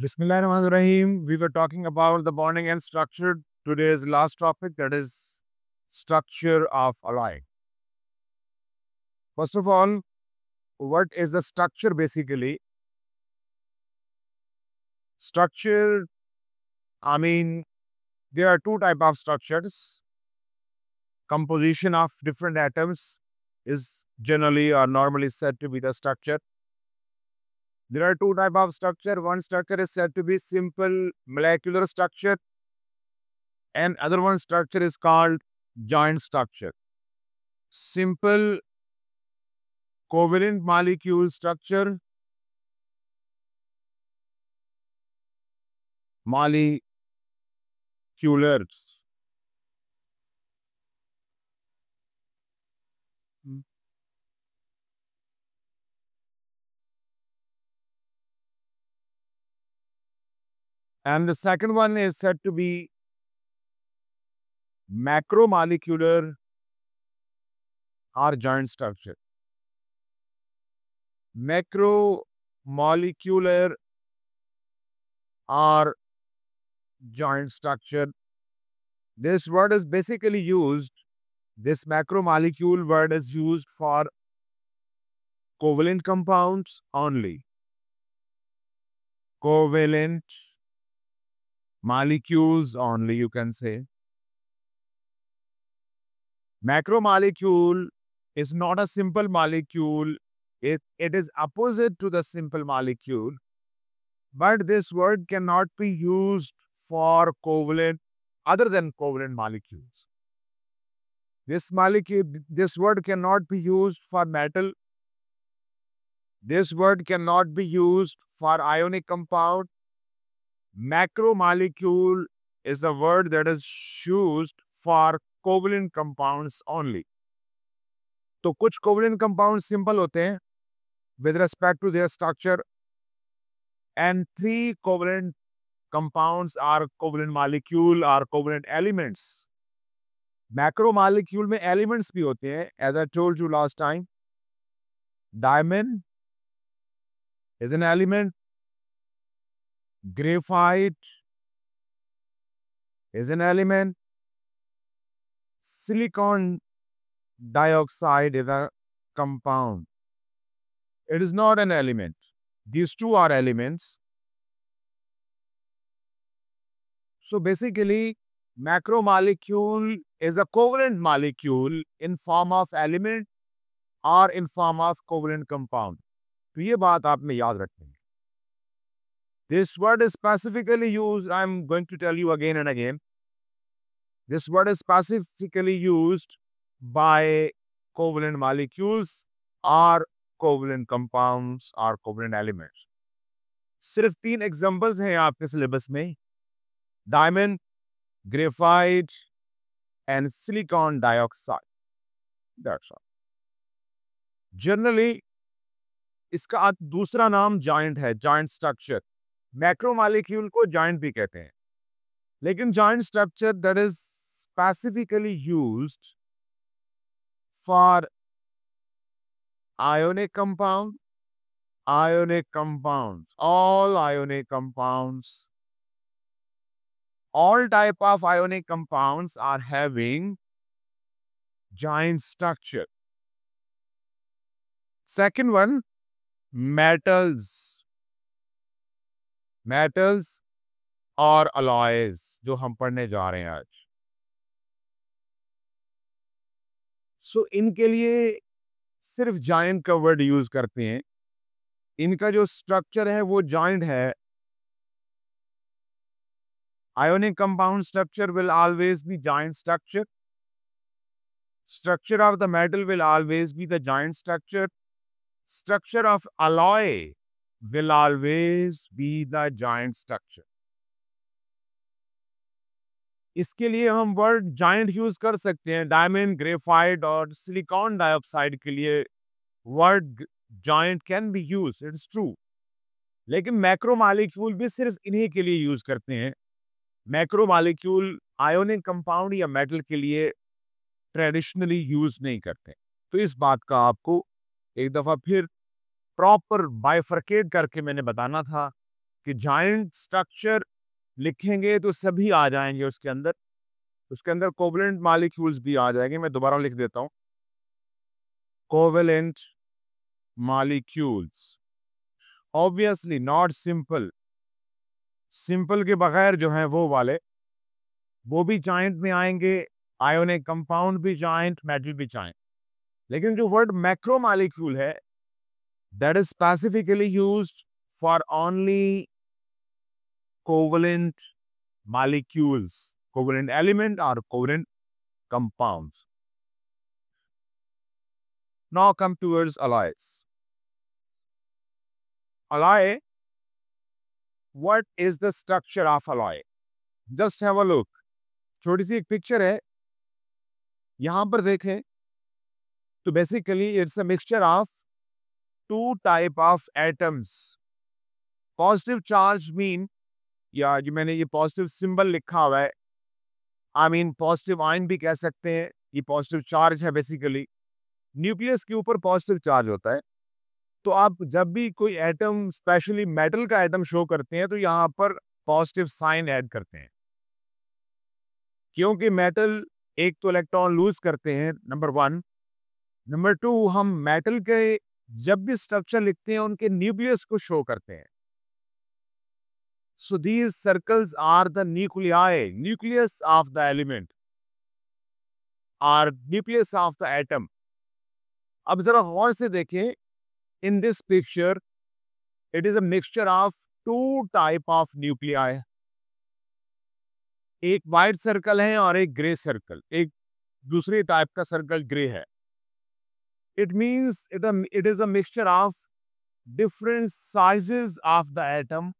Bismillahirrahmanirrahim. We were talking about the bonding and structure. Today's last topic, that is structure of alloy. First of all, what is the structure basically? Structure, there are two types of structures. Composition of different atoms is generally or normally said to be the structure. There are two types of structure. One structure is said to be simple molecular structure, and other one structure is called joint structure. Simple covalent molecule structure, molecular. And the second one is said to be macromolecular or joint structure. Macromolecular or joint structure. This word is basically used, this macromolecule word is used for covalent compounds only. Covalent molecules only, you can say. Macromolecule is not a simple molecule. It is opposite to the simple molecule. But this word cannot be used for covalent, other than covalent molecules. This word cannot be used for metal. This word cannot be used for ionic compound. Macromolecule is a word that is used for covalent compounds only. तो कुछ covalent compounds simple होते हैं with respect to their structure, and three covalent compounds are covalent molecule or covalent elements. Macromolecule में elements भी होते हैं, as I told you last time. Diamond is an element. Graphite is an element. Silicon dioxide is a compound. It is not an element. These two are elements. So basically, macromolecule is a covalent molecule in form of element or in form of covalent compound. तो ये बात आपने याद रखनी है. This word is specifically used, I am going to tell you again and again. This word is specifically used by covalent molecules or covalent compounds or covalent elements. सिर्फ 3 examples हैं आपके सिलेबस में. Diamond, graphite and silicon dioxide. That's all. Generally, इसका दूसरा नाम joint है, joint structure. Macromolecule को joint भी कहते हैं. लेकिन joint structure that is specifically used for ionic compounds, all ionic compounds, all type of ionic compounds are having joint structure. Second one, metals और alloys जो हम पढ़ने जा रहे हैं आज. So इनके लिए सिर्फ joint का वर्ड यूज करते हैं. इनका जो स्ट्रक्चर है वो joint है. Ionic compound structure will always be joint structure. Structure of the metal will always be the joint structure. Structure of alloy will always be the joint structure. इसके लिए हम वर्ड joint यूज कर सकते हैं. Diamond, graphite और silicon dioxide के लिए word joint can be used, it's true. लेकिन मैक्रोमॉलिक्यूल भी सिर्फ इन्हीं के लिए यूज करते हैं. मैक्रोमॉलिक्यूल आयोनिक कंपाउंड या मेटल के लिए ट्रेडिशनली यूज नहीं करते. तो इस बात का आपको एक दफा फिर प्रॉपर बाइफरकेट करके मैंने बताना था कि जायंट स्ट्रक्चर लिखेंगे तो सभी आ जाएंगे उसके अंदर कोवलेंट मॉलिक्यूल्स भी आ जाएंगे। मैं दोबारा लिख देता हूं, covalent molecules, obviously not simple, simple के बगैर जो है वो वाले, वो भी जायंट में आएंगे, आयोनिक कंपाउंड भी जायंट, मेटल भी जायंट। लेकिन जो वर्ड मैक्रोमॉलिक्यूल है, that is specifically used for only covalent molecules, covalent element or covalent compounds. Now come towards alloys. Alloy, what is the structure of alloy? Just have a look. छोटी सी एक picture है, यहां पर देखें तो basically it's a mixture of two type of atoms. Positive charge mean, या जो मैंने ये पॉजिटिव सिंबल लिखा हुआ है, आई मीन पॉजिटिव आयन भी कह सकते हैं, ये पॉजिटिव चार्ज है। बेसिकली न्यूक्लियस के ऊपर पॉजिटिव चार्ज होता है, तो आप जब भी कोई एटम, स्पेशली मेटल का एटम शो करते हैं तो यहाँ पर पॉजिटिव साइन ऐड करते हैं, क्योंकि मेटल एक तो इलेक्ट्रॉन लूज करते हैं, नंबर वन। नंबर टू, हम मेटल के जब भी स्ट्रक्चर लिखते हैं उनके न्यूक्लियस को शो करते हैं। So these circles are the nuclei, nucleus of the element or nucleus of the atom. अब जरा गौर से देखें, in this picture it is a mixture of two type of nuclei. एक वाइट सर्कल है और एक ग्रे सर्कल, एक दूसरी टाइप का सर्कल ग्रे है। It means it is a mixture of different sizes of the atom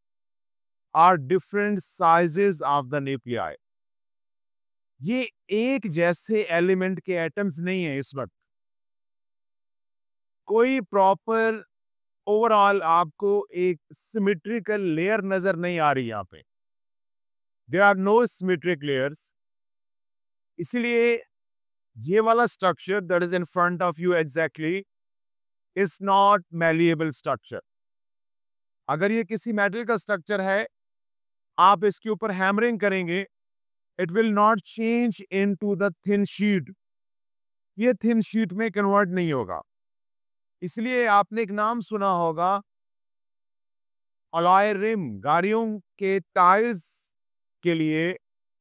are different sizes of the nuclei. ये एक जैसे एलिमेंट के एटम्स नहीं है। इस वक्त कोई प्रॉपर ओवरऑल आपको एक सिमेट्रिकल लेयर नजर नहीं आ रही। यहाँ पे there are no symmetric layers, इसलिए ये वाला structure that is in front of you exactly is not malleable structure. अगर ये किसी मेटल का स्ट्रक्चर है, आप इसके ऊपर हैमरिंग करेंगे, it will not change into the thin sheet, ये थिन शीट में कन्वर्ट नहीं होगा। इसलिए आपने एक नाम सुना होगा अलॉय रिम। गाड़ियों के टायर्स के लिए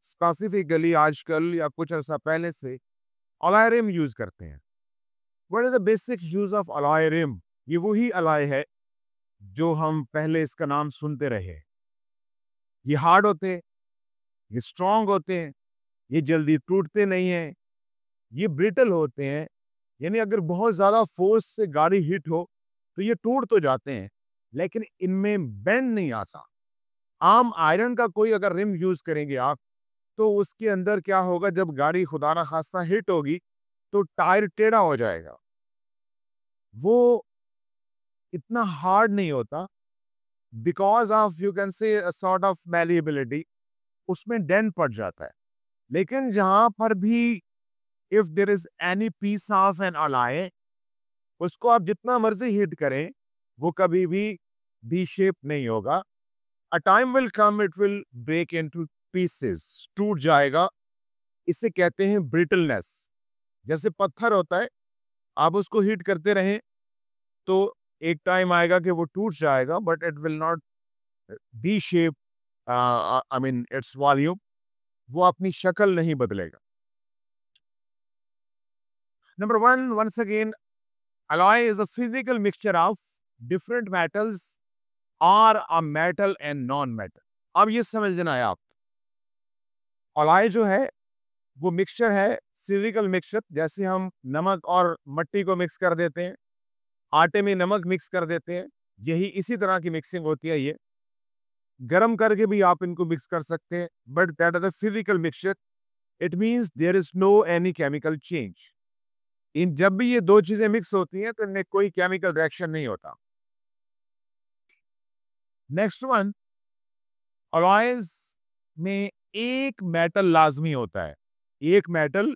स्पेसिफिकली आजकल या कुछ अर्सा पहले से अलॉय रिम यूज करते हैं। What is the basic use of alloy rim? ये वही अलॉय है जो हम पहले इसका नाम सुनते रहे। ये हार्ड होते हैं, ये स्ट्रांग होते हैं, ये जल्दी टूटते नहीं हैं, ये ब्रिटल होते हैं, यानी अगर बहुत ज़्यादा फोर्स से गाड़ी हिट हो तो ये टूट तो जाते हैं, लेकिन इनमें बेंड नहीं आता। आम आयरन का कोई अगर रिम यूज करेंगे आप, तो उसके अंदर क्या होगा, जब गाड़ी खुदा ना खास्ता हिट होगी तो टायर टेढ़ा हो जाएगा, वो इतना हार्ड नहीं होता because of you can say sort of malleability, उसमें डेंट पड़ जाता है। लेकिन जहां पर भी if there is any piece of an alloy, उसको आप जितना मर्जी हिट करें वो कभी भी शेप नहीं होगा। A time will come it will break into pieces, टूट जाएगा। इसे कहते हैं ब्रिटलनेस। जैसे पत्थर होता है, आप उसको हिट करते रहें तो एक टाइम आएगा कि वो टूट जाएगा, but it will not be shape, I mean its volume, वो अपनी शक्ल नहीं बदलेगा। Number one, once again, alloy is a physical mixture of different metals or a metal and non-metal. अब ये समझना है आप, alloy जो है वो मिक्सचर है, फिजिकल मिक्सचर। जैसे हम नमक और मट्टी को मिक्स कर देते हैं, आटे में नमक मिक्स कर देते हैं, यही इसी तरह की मिक्सिंग होती है। ये गरम करके भी आप इनको मिक्स कर सकते हैं, but that is a physical mixture. It means there is no any chemical change. इन जब भी ये दो चीजें मिक्स होती हैं तो इनमें कोई केमिकल रिएक्शन नहीं होता। नेक्स्ट वन, अलॉयज में एक मेटल लाजमी होता है, एक मेटल,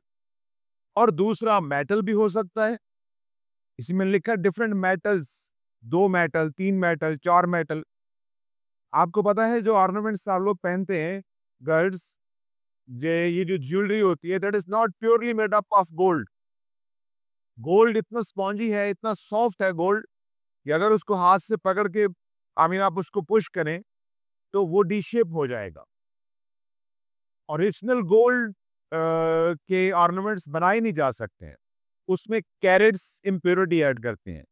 और दूसरा मेटल भी हो सकता है। इसी में लिखा different metals, 2 metal, 3 metal, 4 metal. आपको पता है जो ऑर्नामेंट्स आप लोग पहनते हैं गर्ल्स, ये जो ज्वेलरी होती है, that is not purely made up of gold. Gold इतना स्पॉन्जी है, इतना सॉफ्ट है गोल्ड, कि अगर उसको हाथ से पकड़ के आप उसको पुश करें तो वो डी शेप हो जाएगा। ओरिजिनल गोल्ड के ऑर्नामेंट्स बनाए नहीं जा सकते हैं, उसमें कैरेट्स इम्प्योरिटी ऐड करते हैं,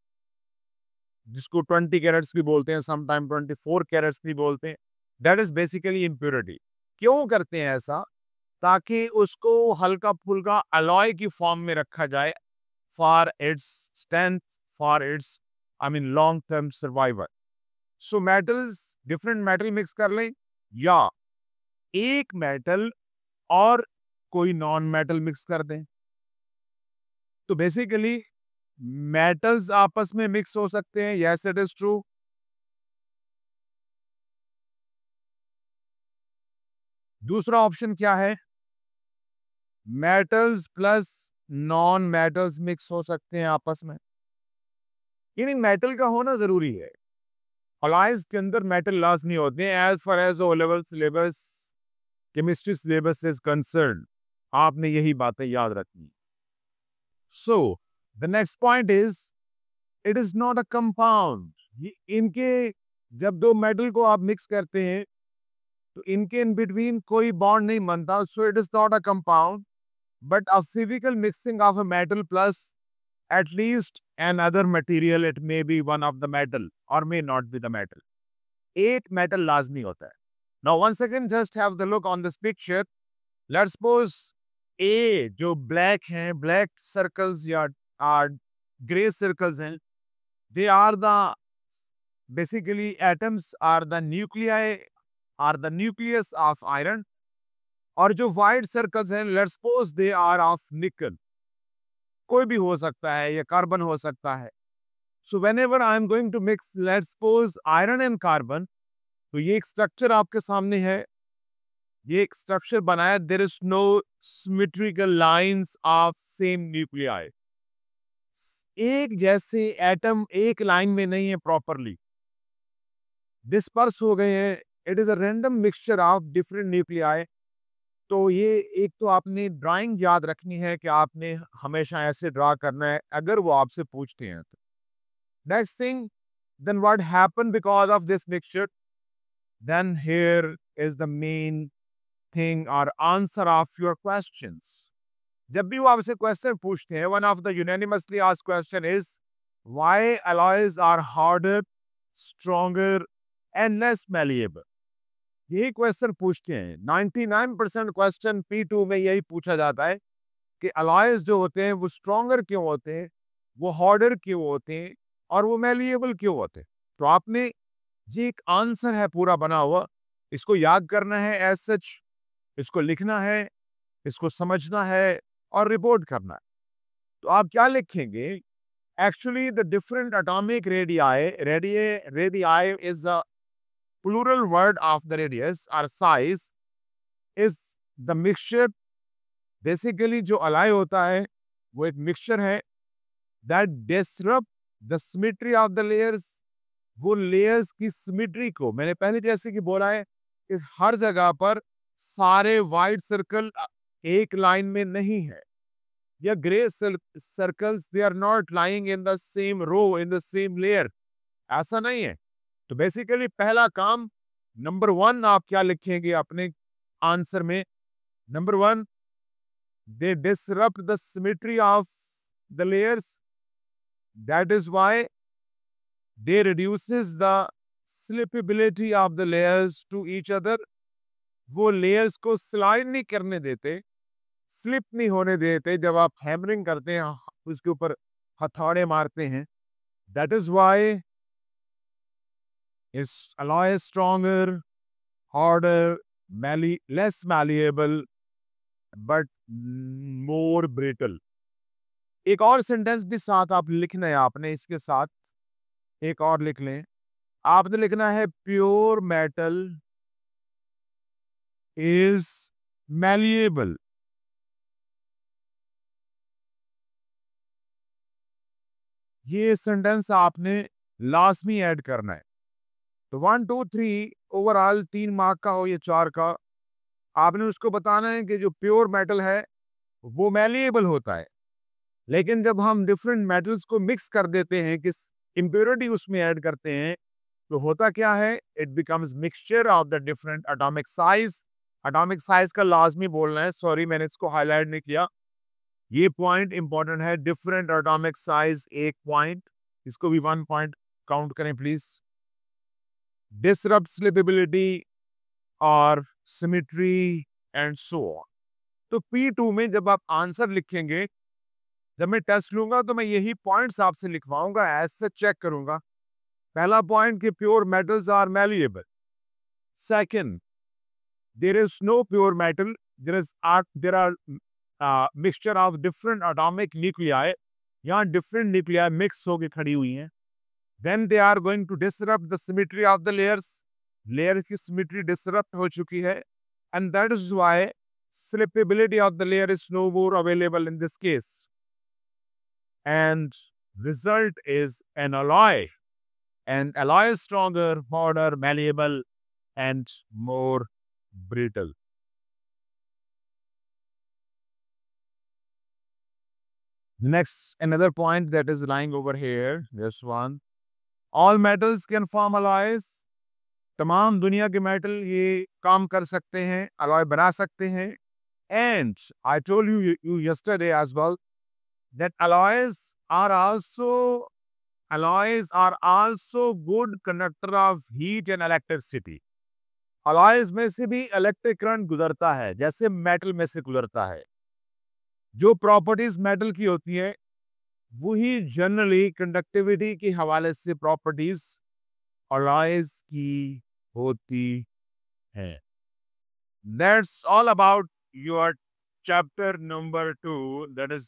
जिसको 20 कैरेट्स भी बोलते हैं, समटाइम 24 कैरेट्स भी बोलते हैं। That is basically impurity. क्यों करते हैं ऐसा? ताकि उसको हल्का फुल्का अलॉय की फॉर्म में रखा जाए, for its strength, for its long term survival. So metals, different metal mix कर लें, या एक मेटल और कोई नॉन मेटल मिक्स कर दें। तो बेसिकली मेटल्स आपस में मिक्स हो सकते हैं, यस इट इज ट्रू। दूसरा ऑप्शन क्या है? Metals plus non metals mix हो सकते हैं आपस में। यानी मेटल का होना जरूरी है, अलॉयज के अंदर मेटल लाजमी होते हैं, as far as O level syllabus, chemistry syllabus is concern. आपने यही बातें याद रखनी। So the next point is, it is not a compound. इनके जब दो मेटल को आप मिक्स करते हैं तो इनके इन बिटवीन कोई बॉन्ड नहीं बनता, सो it is not a compound, but a physical mixing of a metal plus at least another material. It may be one of the metal or may not be the metal. एक metal लाजमी होता है। Now once again just have the look on this picture. Let's suppose A जो black हैं, black circles या gray circles हैं, they are the basically atoms are the nuclei, are the nucleus of iron. और जो white circles हैं, let's suppose they are of nickel, कोई भी हो सकता है, या कार्बन हो सकता है। So whenever I am going to mix let's suppose iron and carbon, तो ये एक स्ट्रक्चर आपके सामने है, ये एक स्ट्रक्चर बनाया, there is no symmetrical lines of same nuclei. एक जैसे एटम एक लाइन में नहीं है प्रॉपरली, डिस्पर्स हो गए हैं। It is a random mixture of different nuclei. तो ये एक तो आपने ड्राइंग याद रखनी है कि आपने हमेशा ऐसे ड्रा करना है अगर वो आपसे पूछते हैं तो। Next thing, then what happen because of this mixture, then here is the main thing और आंसर ऑफ योर क्वेश्चंस। जब भी वो आपसे क्वेश्चन पूछते हैं, one of the unanimously asked question is why alloys are harder, stronger and less malleable. यही question पूछते हैं 99% क्वेश्चन P2 में यही पूछा जाता है कि अलॉयज जो होते हैं वो स्ट्रॉन्गर क्यों होते हैं, वो हार्डर क्यों होते हैं, और वो मैलिएबल क्यों होते हैं। तो आपने ये एक आंसर है पूरा बना हुआ, इसको याद करना है एज सच, इसको लिखना है, इसको समझना है और रिपोर्ट करना है। तो आप क्या लिखेंगे? Actually the different atomic radii is a plural word of the radius or size is the mixture। Basically जो अलाय होता है वो एक मिक्सचर है that disrupt the symmetry of the layers। वो लेयर्स की सिमेट्री को, मैंने पहले जैसे कि बोला है कि हर जगह पर सारे वाइट सर्कल एक लाइन में नहीं है, या grey circles they are not lying in the same row in the same layer, ऐसा नहीं है। तो बेसिकली पहला काम, नंबर 1 आप क्या लिखेंगे अपने आंसर में? Number 1, they disrupt the symmetry of the layers, that is why they reduces the slipability of the layers to each other. वो लेयर्स को स्लाइड नहीं करने देते, स्लिप नहीं होने देते जब आप हैमरिंग करते हैं, उसके ऊपर हथौड़े मारते हैं। That is why its alloy is stronger, harder, less malleable, but more brittle। एक और सेंटेंस भी साथ आप लिखना है आपने, इसके साथ एक और लिख लें। आपने लिखना है प्योर मेटल इज मैलिएबल। ये सेंटेंस आपने लाजमी ऐड करना है। तो 1 2 3 ओवरऑल 3 मार्क का हो या 4 का, आपने उसको बताना है कि जो प्योर मेटल है वो मैलिएबल होता है। लेकिन जब हम डिफरेंट मेटल्स को मिक्स कर देते हैं, किस इम्प्योरिटी उसमें ऐड करते हैं, तो होता क्या है, it becomes mixture of the different atomic size. Atomic size का लाजमी बोलना है, सॉरी मैंने इसको हाईलाइट नहीं किया, ये पॉइंट इंपॉर्टेंट है। डिफरेंट एटॉमिक साइज एक पॉइंट, इसको भी 1 पॉइंट काउंट करें प्लीज। डिसरप्ट स्लिपेबिलिटी और सिमेट्री एंड सो ऑन। तो P2 में जब आप आंसर लिखेंगे, जब मैं टेस्ट लूंगा तो मैं यही पॉइंट्स आपसे लिखवाऊंगा, ऐसे चेक करूंगा। पहला पॉइंट कि pure metals are malleable. Second, there is no pure metal, there are mixture of different atomic nuclei, यहाँ डिफरेंट न्यूक्लियाई मिक्स होके खड़ी हुई हैं। Then they are going to disrupt the symmetry of the layers, layer की symmetry disrupt हो चुकी है, and that is why slippability of the layer is no more available in this case, and result is an alloy, and alloy is stronger, harder, malleable and more brittle. Next, another point that is lying over here, this one, all metals can form alloys. तमाम दुनिया के metal ये काम कर सकते हैं, alloy बना सकते हैं। And I told you yesterday as well that alloys are also good conductor of heat and electricity. alloys में से भी इलेक्ट्रिक करंट गुजरता है, जैसे मेटल में से गुजरता है। जो प्रॉपर्टीज मेटल की होती है वही जनरली कंडक्टिविटी के हवाले से प्रॉपर्टीज alloys की होती है। That's all about your chapter number 2, that is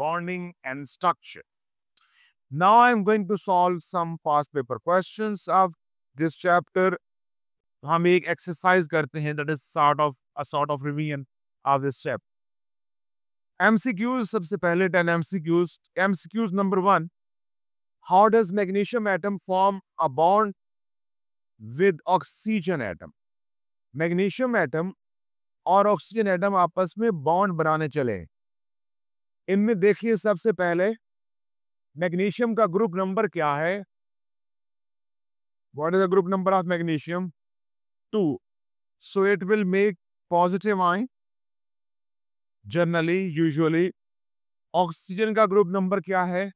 bonding and structure. Now I'm going to solve some past paper questions of this chapter. हम एक exercise करते हैं, that is a sort of revision of this chapter. MCQs सबसे पहले 10 MCQs. MCQs number 1, how does magnesium atom form a bond with oxygen atom? Magnesium atom और oxygen atom आपस में bond बनाने चले। इनमें देखिए सबसे पहले मैग्नीशियम का ग्रुप नंबर क्या है? What is the group number of magnesium? 2, so it will make positive ion generally, usually. Oxygen का ग्रुप नंबर क्या है?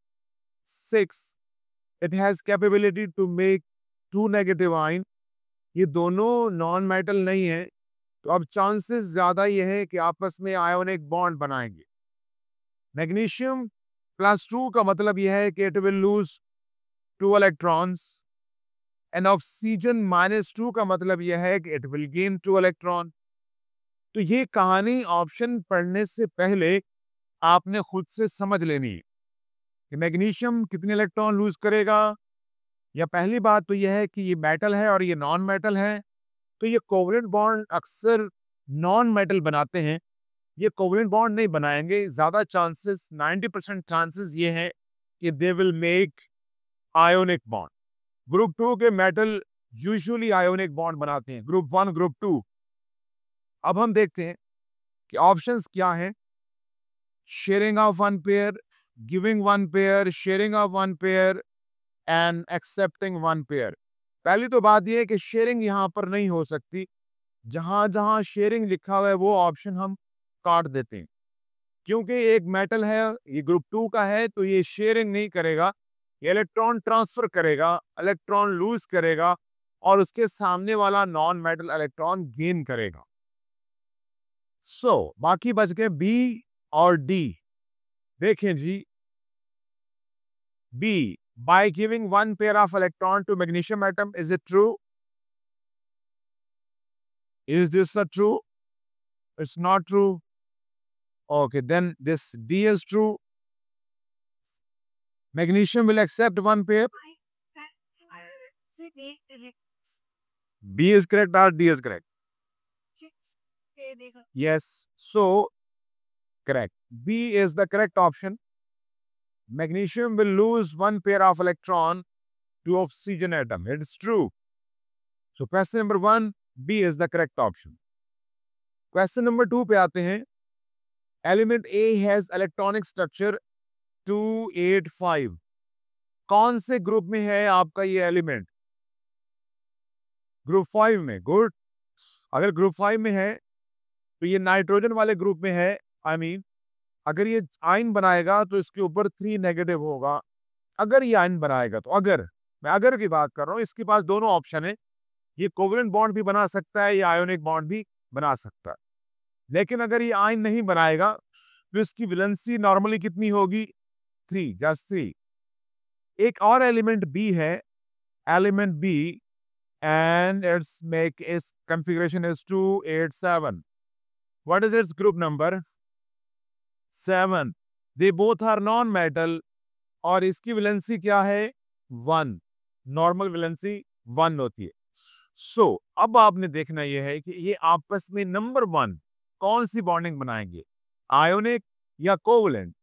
6, it has capability to make 2 negative ion. ये दोनों नॉन मेटल नहीं है, तो अब चांसेस ज्यादा ये है कि आपस में आयोनिक बॉन्ड बनाएंगे। मैग्नीशियम +2 का मतलब यह है कि it will lose 2 electrons, and oxygen -2 का मतलब यह है कि इट विल गेन 2 इलेक्ट्रॉन। तो ये कहानी ऑप्शन पढ़ने से पहले आपने खुद से समझ लेनी है कि मैग्नीशियम कितने इलेक्ट्रॉन लूज करेगा। या पहली बात तो यह है कि ये मेटल है और ये नॉन मेटल है, तो ये कोवलेंट बॉन्ड अक्सर नॉन मेटल बनाते हैं, ये कोवलेंट बॉन्ड नहीं बनाएंगे। ज्यादा चांसेस 90% चांसेस ये हैं कि दे will make ionic bond. Group 2 के मेटल यूजुअली आयोनिक बॉन्ड बनाते हैं, ग्रुप 1, ग्रुप 2। अब हम देखते हैं कि ऑप्शंस क्या हैं। Sharing of 1 pair, giving 1 pair, sharing of 1 pair and accepting 1 pair. पहली तो बात यह है कि शेयरिंग यहां पर नहीं हो सकती। जहां जहां शेयरिंग लिखा हुआ है वो ऑप्शन हम काट देते हैं, क्योंकि एक मेटल है, ये ग्रुप 2 का है, तो ये शेयरिंग नहीं करेगा, ये इलेक्ट्रॉन ट्रांसफर करेगा, इलेक्ट्रॉन लूज करेगा और उसके सामने वाला नॉन मेटल इलेक्ट्रॉन गेन करेगा। बाकी बच गए बी और डी। देखें जी, B, by giving 1 pair of electron to magnesium atom, is it true? Is this a true? It's not true. Okay, then this D is true. Magnesium will accept 1 pair. B is correct or D is correct? Yes, so correct. B is the correct option. Magnesium will lose 1 pair of electron to oxygen atom. It's true. So question number 1 B is the correct option. Question number 2 पे आते हैं। Element A has electronic structure 285। कौन से group में है आपका ये element? Group 5 में। गुड। अगर ग्रुप 5 में है तो ये नाइट्रोजन वाले ग्रुप में है। आई मीन अगर ये आयन बनाएगा तो इसके ऊपर 3 नेगेटिव होगा। अगर ये आयन बनाएगा तो, मैं अगर की बात कर रहा हूं, इसके पास दोनों ऑप्शन है। ये कोवलेंट बॉन्ड भी बना सकता है, या आयोनिक बॉन्ड भी बना सकता है। लेकिन अगर ये आयन नहीं बनाएगा तो इसकी वैलेंसी नॉर्मली कितनी होगी? 3, जस्ट 3। एक और एलिमेंट बी है, element B, and its make its configuration is 287. What is its group number? 7. They both are non-metal और इसकी वैलेंसी क्या है? 1। नॉर्मल वैलेंसी 1 होती है। सो अब आपने देखना यह है कि ये आपस में नंबर 1 कौन सी बॉन्डिंग बनाएंगे, आयोनिक या कोवलेंट?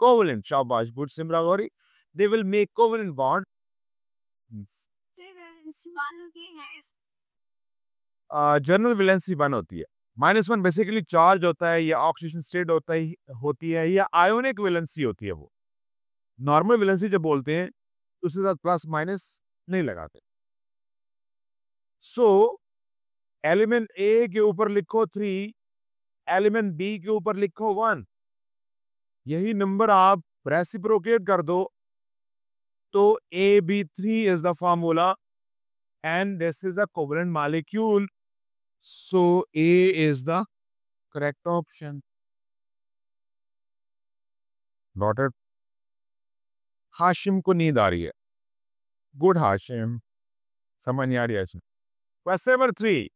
कोवलेंट। शाबाश, good Simra Gauri. They will make covalent bond. General valency 1 होती है। -1 बेसिकली चार्ज होता है, या ऑक्सीजन स्टेट होती है, या आयोनिक वैलेंसी होती है। वो नॉर्मल वैलेंसी जब बोलते हैं उसके साथ प्लस माइनस नहीं लगाते। सो एलिमेंट ए के ऊपर लिखो 3, एलिमेंट बी के ऊपर लिखो 1। यही नंबर आप रेसिप्रोकेट कर दो तो AB3 is the formula and this is the covalent molecule. So A is the correct option. Noted. Hashim को नींद आ रही है। गुड हाशिम, समझ नहीं आ रही है। Question number 3,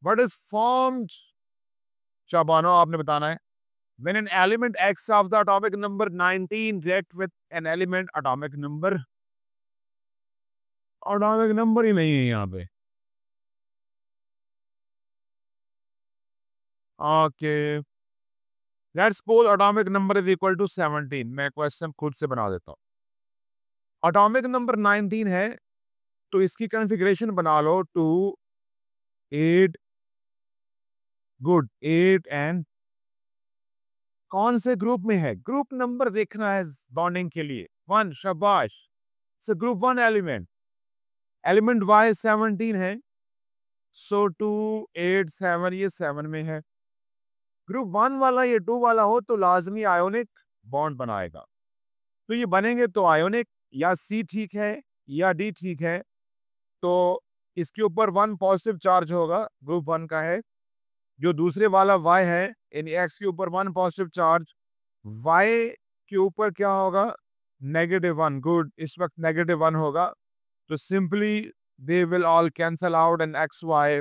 what is formed? शाबानो, आपने बताना है। When an element X of the atomic number 19 react with an element atomic number ही नहीं है यहाँ पे। Okay, let's suppose atomic number is equal to 17। मैं क्वेश्चन खुद से बना देता हूँ। एटॉमिक नंबर 19 है तो इसकी कॉन्फ़िगरेशन बना लो 2, 8। गुड, 8 एंड कौन से ग्रुप में है? ग्रुप नंबर देखना है बॉन्डिंग के लिए। 1। शाबाश, ग्रुप 1 एलिमेंट। एलिमेंट Y 17 है, सो 2, 8, 7, ये 7 में है। ग्रुप 1 वाला ये 2 वाला हो तो लाजमी आयोनिक बॉन्ड बनाएगा। तो ये बनेंगे तो आयोनिक, या C ठीक है या D ठीक है। तो इसके ऊपर 1 पॉजिटिव चार्ज होगा, ग्रुप 1 का है। जो दूसरे वाला Y है, इन X के ऊपर 1 पॉजिटिव चार्ज, Y के ऊपर क्या होगा? -1। गुड, इस वक्त -1 होगा। तो simply they will all cancel out and XY।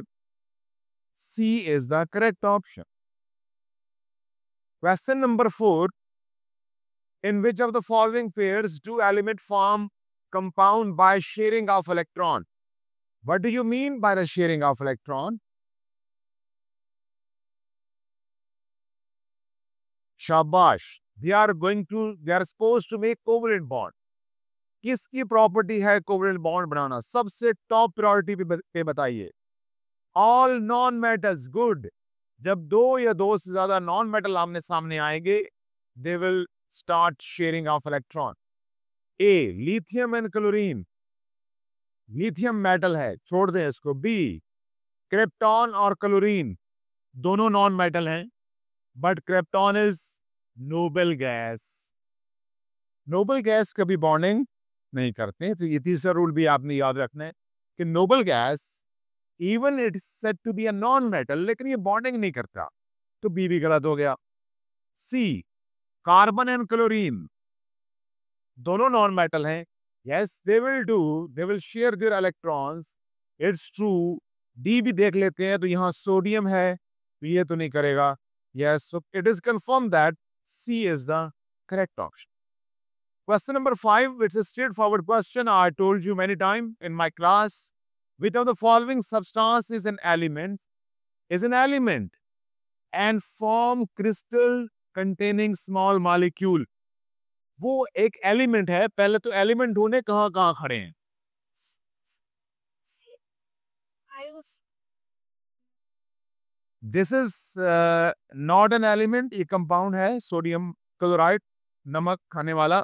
C is the correct option. Question number 4. In which of the following pairs do element form compound by sharing of electron? What do you mean by the sharing of electron? Shabash. They are supposed to make covalent bond. किसकी property है covalent bond बनाना? सबसे top priority पे बताइए। All non metals. Good. जब 2 या 2 से ज्यादा non metal आमने सामने आएंगे, they will start sharing of electron. A, lithium and chlorine. Lithium metal है, छोड़ दें इसको। बी, क्रिप्टॉन और क्लोरीन दोनों नॉन मेटल हैं, but krypton is noble gas. Noble gas कभी बॉन्डिंग नहीं करते। तो ये तीसरा रूल भी आपने याद रखना है कि noble gas even it is said to be a non metal, लेकिन ये बॉन्डिंग नहीं करता। तो बी भी गलत हो गया। सी, कार्बन एंड क्लोरीन दोनों नॉन मेटल हैं। Yes, they will share their electrons, it's true. D भी देख लेते हैं, तो यहाँ सोडियम है, तो ये तो नहीं करेगा। Yes, so it is confirm that C is the correct option. Question number 5, it's a straightforward question. I told you many times in my class. Which of the following substance is an element? And form crystal containing small molecule. वो एक element है। पहले तो element ढूंढे कहाँ कहाँ खड़े हैं। This is not an element, ये कंपाउंड है सोडियम क्लोराइड, नमक खाने वाला।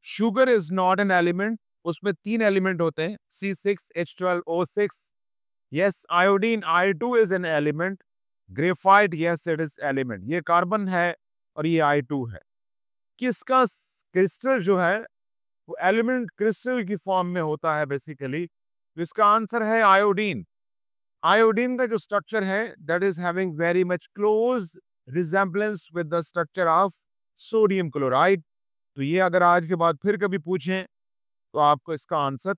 Sugar is not an element, उसमें 3 एलिमेंट होते हैं, C6H12O6। Yes, iodine I2 is an element. Graphite, yes it is element. ये कार्बन है और ये I2 है। किसका क्रिस्टल जो है वो एलिमेंट क्रिस्टल की फॉर्म में होता है बेसिकली। तो इसका आंसर है आयोडीन। आयोडीन का जो स्ट्रक्चर है that is having very much close resemblance with the structure of sodium chloride. तो ये अगर आज के बाद फिर कभी पूछें तो आपको इसका आंसर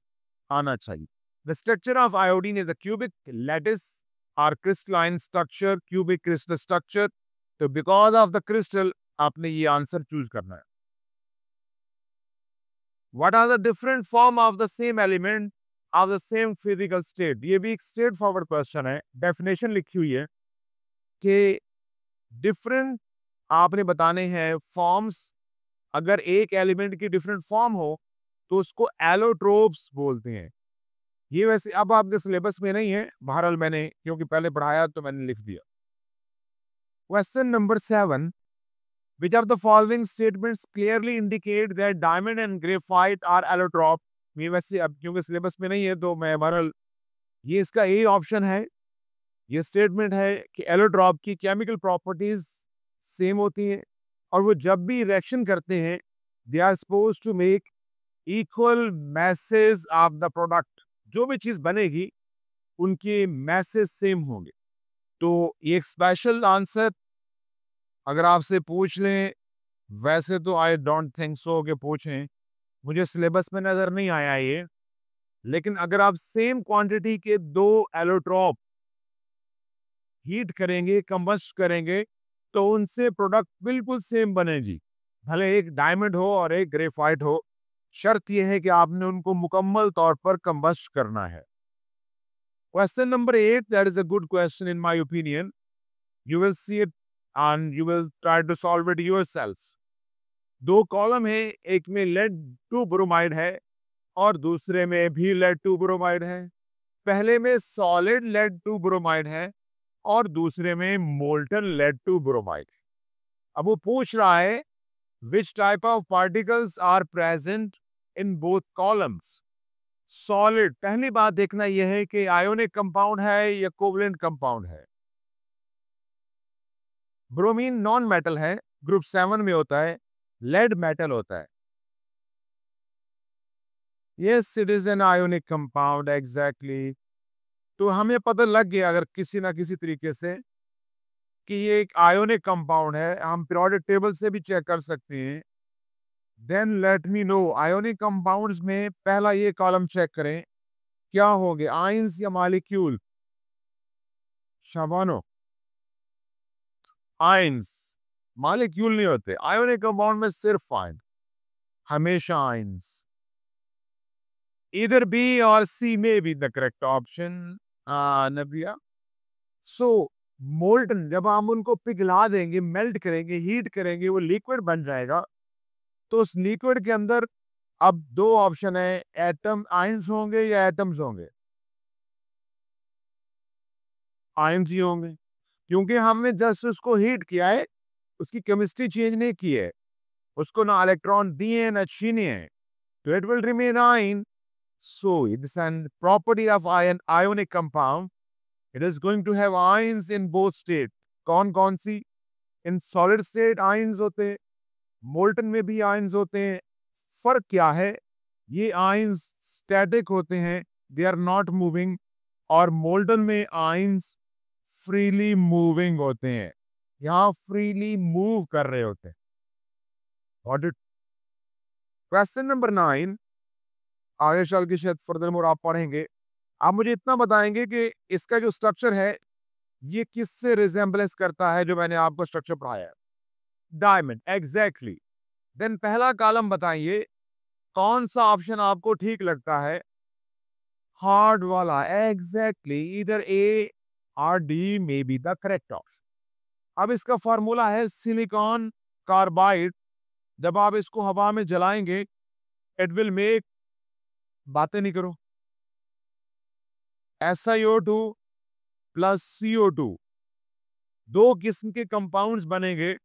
आना चाहिए। The structure of iodine is the cubic lattice और crystalline structure, cubic crystal structure. तो बिकॉज ऑफ द क्रिस्टल आपने ये आंसर चूज करना है। What are the different form of the same element of the same physical state? ये भी एक straight forward question है। डेफिनेशन लिखी हुई है कि डिफरेंट आपने बताने हैं फॉर्म्स। अगर एक एलिमेंट की डिफरेंट फॉर्म हो तो उसको एलोट्रोप्स बोलते हैं। ये वैसे अब आपके सिलेबस में नहीं है, बहरहाल मैंने क्योंकि पहले पढ़ाया तो मैंने लिख दिया। Question number 7, which of the following statements clearly indicate that diamond and graphite are allotrope? ये वैसे अब क्योंकि सिलेबस में नहीं है तो मैं बहरहाल ये इसका ए ऑप्शन है। ये स्टेटमेंट है कि एलोट्रॉप की केमिकल प्रॉपर्टीज सेम होती हैं और वो जब भी रिएक्शन करते हैं they are suppose to make equal masses of the product. जो भी चीज बनेगी उनके मैसेज सेम होंगे। तो ये एक स्पेशल आंसर अगर आपसे पूछ लें, वैसे तो आई डोंट थिंक सो कि पूछें, मुझे सिलेबस में नजर नहीं आया ये। लेकिन अगर आप सेम क्वांटिटी के 2 एलोट्रॉप हीट करेंगे, कंबस्ट करेंगे, तो उनसे प्रोडक्ट बिल्कुल सेम बनेगी, भले एक डायमंड हो और एक ग्रेफाइट हो। शर्त यह है कि आपने उनको मुकम्मल तौर पर कंबस्ट करना है। Question number 8, that is a good question in my opinion. You will see it and you will try to solve it yourself. 2 column है, एक में लेड 2 ब्रोमाइड है और दूसरे में भी लेड 2 ब्रोमाइड है। पहले में सॉलिड लेड 2 ब्रोमाइड है और दूसरे में मोल्टन लेड 2 ब्रोमाइड। अब वो पूछ रहा है which type of particles are present in both columns. Solid, पहली बात देखना यह है कि आयोनिक कंपाउंड है या कोवलेंट कंपाउंड है। ब्रोमीन नॉन मेटल है, ग्रुप 7 में होता है। लेड मेटल होता है। Yes it is an ionic compound, exactly. तो हमें पता लग गया अगर किसी ना किसी तरीके से कि ये एक आयोनिक कंपाउंड है। हम पीरियोडिक टेबल से भी चेक कर सकते हैं। Then let me know ionic compounds में पहला ये कॉलम चेक करें, क्या होंगे, आयंस या मॉलिक्यूल? शाबानो, आयंस। मॉलिक्यूल नहीं होते आयोनिक कंपाउंड में, सिर्फ आयन, हमेशा आयंस। इधर बी और सी में बी द करेक्ट ऑप्शन नबिया। सो मोल्टन, जब हम उनको पिघला देंगे, मेल्ट करेंगे, हीट करेंगे, वो लिक्विड बन जाएगा। तो उस लिक्विड के अंदर अब 2 ऑप्शन है, एटम आयंस होंगे या एटम्स होंगे? आयंस ही होंगे, क्योंकि हमने जस्ट उसको हीट किया है, उसकी केमिस्ट्री चेंज नहीं की है, उसको ना इलेक्ट्रॉन दिए हैं ना छीने हैं, तो it will remain ion. So it's an property of ionic compound. It is going to have ions in both state. कौन कौन सी? In solid state ions होते हैं, मोल्टन में भी ions होते हैं। फर्क क्या है? ये ions static होते हैं, they are not moving, और मोल्टन में ions freely moving होते हैं, यहाँ freely move कर रहे होते हैं। Got it? Question number 9, आगे चल के शायद फर्दर मोर आप पढ़ेंगे। आप मुझे इतना बताएंगे कि इसका जो स्ट्रक्चर है ये किससे रिजेंबलेंस करता है जो मैंने आपको स्ट्रक्चर पढ़ाया है? Diamond, exactly. देन पहला कॉलम बताइए कौन सा ऑप्शन आपको ठीक लगता है? हार्ड वाला, एग्जैक्टली। इधर ए और डी में बी द करेक्ट ऑप्शन। अब इसका फॉर्मूला है सिलिकॉन कार्बाइड। जब आप इसको हवा में जलाएंगे इट विल मेक, बातें नहीं करो, SiO2 प्लस CO2 दो किस्म के कंपाउंड्स बनेंगे।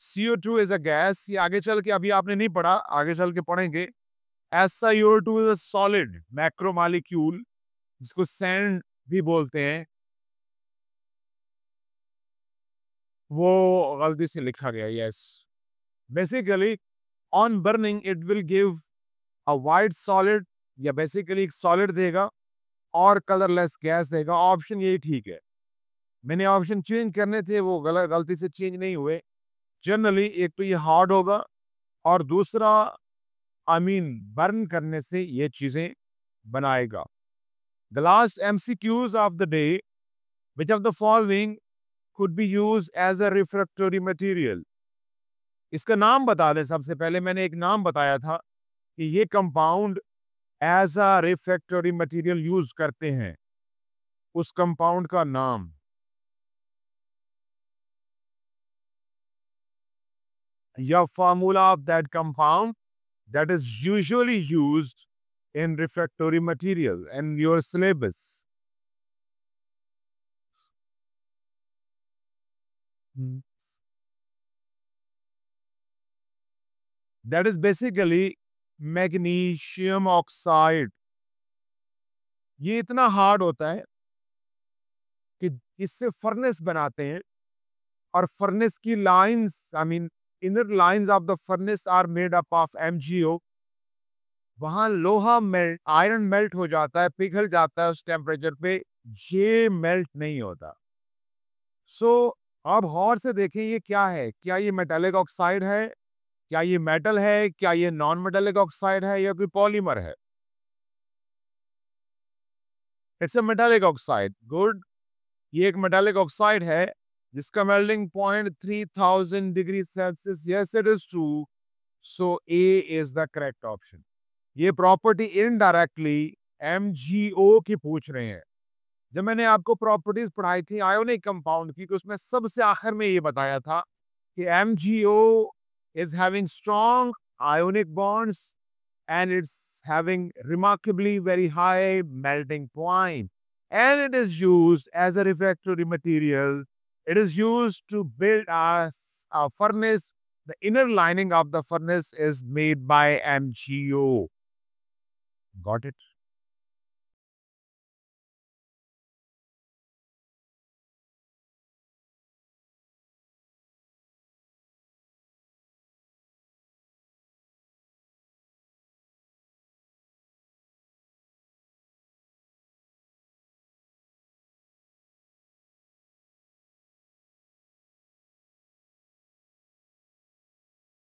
CO2 इज अ गैस, ये आगे चल के अभी आपने नहीं पढ़ा, आगे चल के पढ़ेंगे। SiO2 is a solid macromolecule, जिसको सैंड भी बोलते हैं। वो गलती से लिखा गया, yes. Basically on burning it will give a white solid, या बेसिकली एक सॉलिड देगा और कलरलेस गैस देगा। ऑप्शन यही ठीक है। मैंने ऑप्शन चेंज करने थे, वो गलती से चेंज नहीं हुए। जनरली एक तो ये हार्ड होगा, और दूसरा बर्न करने से ये चीजें बनाएगा। The last MCQs of the day, which of the following could be used as a refractory material? इसका नाम बता दें सबसे पहले। मैंने एक नाम बताया था कि ये compound as a refractory material use करते हैं, उस कंपाउंड का नाम। या formula of that compound that is usually used in refractory material in your syllabus. That is basically magnesium oxide. ये इतना हार्ड होता है कि इससे फर्नेस बनाते हैं, और फर्नेस की lines, inner lines of the furnace are made up of MgO। वहां लोहा मेल्ट, आयरन मेल्ट हो जाता है, पिघल जाता है उस टेम्परेचर पे। ये मेल्ट नहीं होता। सो अब गौर से देखें, ये क्या है? क्या ये मेटालिक ऑक्साइड है? क्या ये मेटल है? क्या ये नॉन मेटालिक ऑक्साइड है, या कोई पॉलीमर है? It's a metallic oxide. Good. ये एक मेटालिक ऑक्साइड है जिसका melting point 3000 degree Celsius. Yes, it is true. So A is the correct option. ये प्रॉपर्टी इनडायरेक्टली MgO की पूछ रहे हैं। जब मैंने आपको प्रॉपर्टीज पढ़ाई थी आयोनिक कंपाउंड की, तो उसमें सबसे आखिर में ये बताया था कि MgO is having strong ionic bonds and it's having remarkably very high melting point, and it is used as a refractory material. It is used to build a furnace. The inner lining of the furnace is made by MgO. Got it?